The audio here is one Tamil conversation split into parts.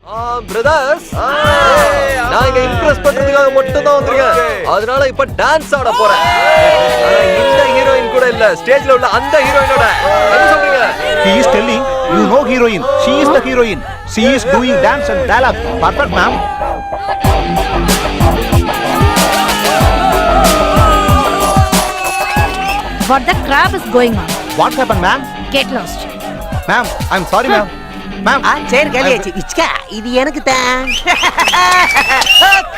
பிரதர்ஸ், நான் இங்க இம்ப்ரெஸ் பண்றதுக்காக மட்டும் தான் வந்திருக்கேன். அதனால இப்ப டான்ஸ் ஆட போறேன். இந்த ஹீரோயின் கூட இல்ல, ஸ்டேஜ்ல உள்ள அந்த ஹீரோயினோட. என்ன சொல்றீங்க? He is telling you know heroine. She is the heroine. She is doing dance and dialogue. Perfect, ma'am. What the crap is going on? What happened, ma'am? Get lost. Ma'am, I'm sorry, ma'am. Ma'am. சரி கலியாச்சு. இச்கா இது எனக்கு தான்.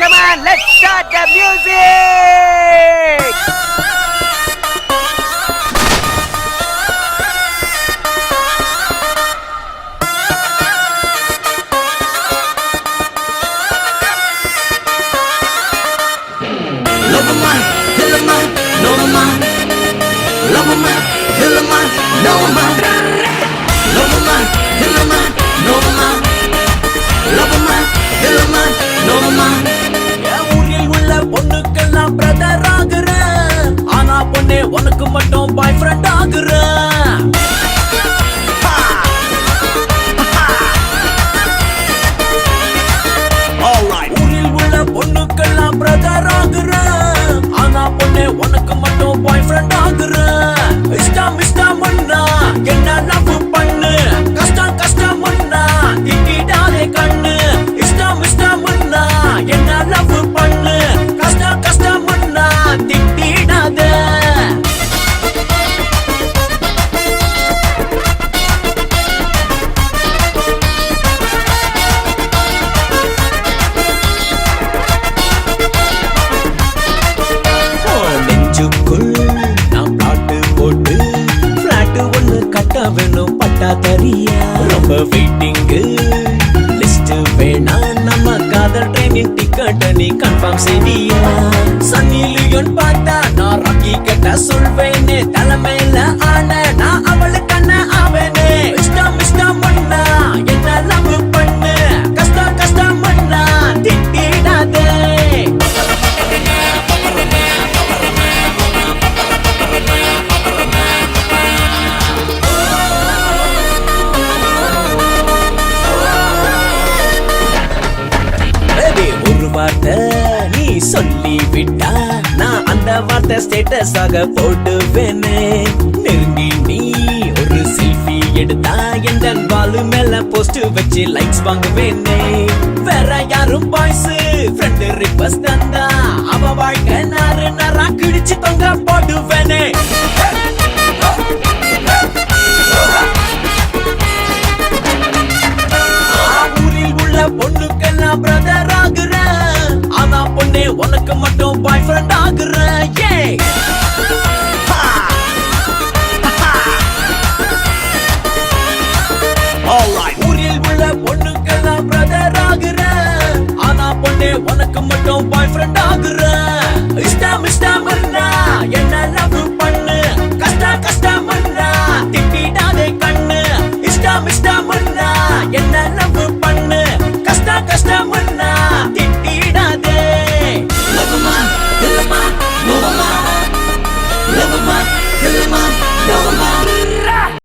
Come on, let's start the music. உனக்கு மட்டும் பாய் ஃப்ரெண்ட் ஆகுற. ஊரில் உள்ள பொண்ணுக்கெல்லாம் பிரதர் ஆகுற. ஆனா பொண்ணே உனக்கு மட்டும் பாய் ஃப்ரெண்ட் ஆகுற. இஷ்டம் இஷ்டம் ஒன்னா என்ன லவ் பண்ணு. கஷ்டம் கஷ்டம் ஒன்னா திட்டாதே கண்ணு. இஷ்டம் இஷ்டம் ஒன்னா என்ன லவ் பண்ணு. கஷ்டம் கஷ்டம் ஒன்னா திட்டாதே. வேணும் பட்டா தரியா ரொம்ப வெயிட்டிங் லிஸ்ட் வேணா நம்ம காதல் ட்ரெயினின் டிக்கெட் நீ கன்ஃபார்ம் செய்தியா. சன்னி லியோன் பார்த்தா நான் ராக்கி கிட்ட சொல்வேனே. தலைமையில ஆன நான் அவளுக்கு அண்ணன் ஆவேனே. இஷ்டம் இஷ்டம் பண்ணா என்ன லவ் பண்ணு. கஷ்டம் கஷ்டம் பண்ணா திட்டிடாதே. வார்த்தை நீ சொல்லி விட்டா நான் அந்த வார்த்தை ஸ்டேட்டஸ் ஆக போடுவேனே. நெருங்கி நீ ஒரு செல்ஃபி எடுத்தா எந்த வாலு மேல போஸ்ட் வச்சு லைக்ஸ் வாங்குவேனே. வேற யாரும் பாய்ஸ் ஃப்ரெண்ட் ரிக்வெஸ்ட் தந்தா அவ வாழ்க்கை நாறு நாரா கிழிச்சு தொங்க போடுவேனே. ஊரில் உள்ள பொண்ணுக்கெல்லாம் பிரதர் ஆகுற. ஆனா பொண்ணே உனக்கு மட்டும் பாய் ஃப்ரெண்ட் ஆகுற. ஊரில் உள்ள பொண்ணுக்கெல்லாம் பிரதர் ஆகுற. ஆனா பொண்ணே உனக்கு மட்டும் பாய் ஃப்ரெண்ட் ஆகுற.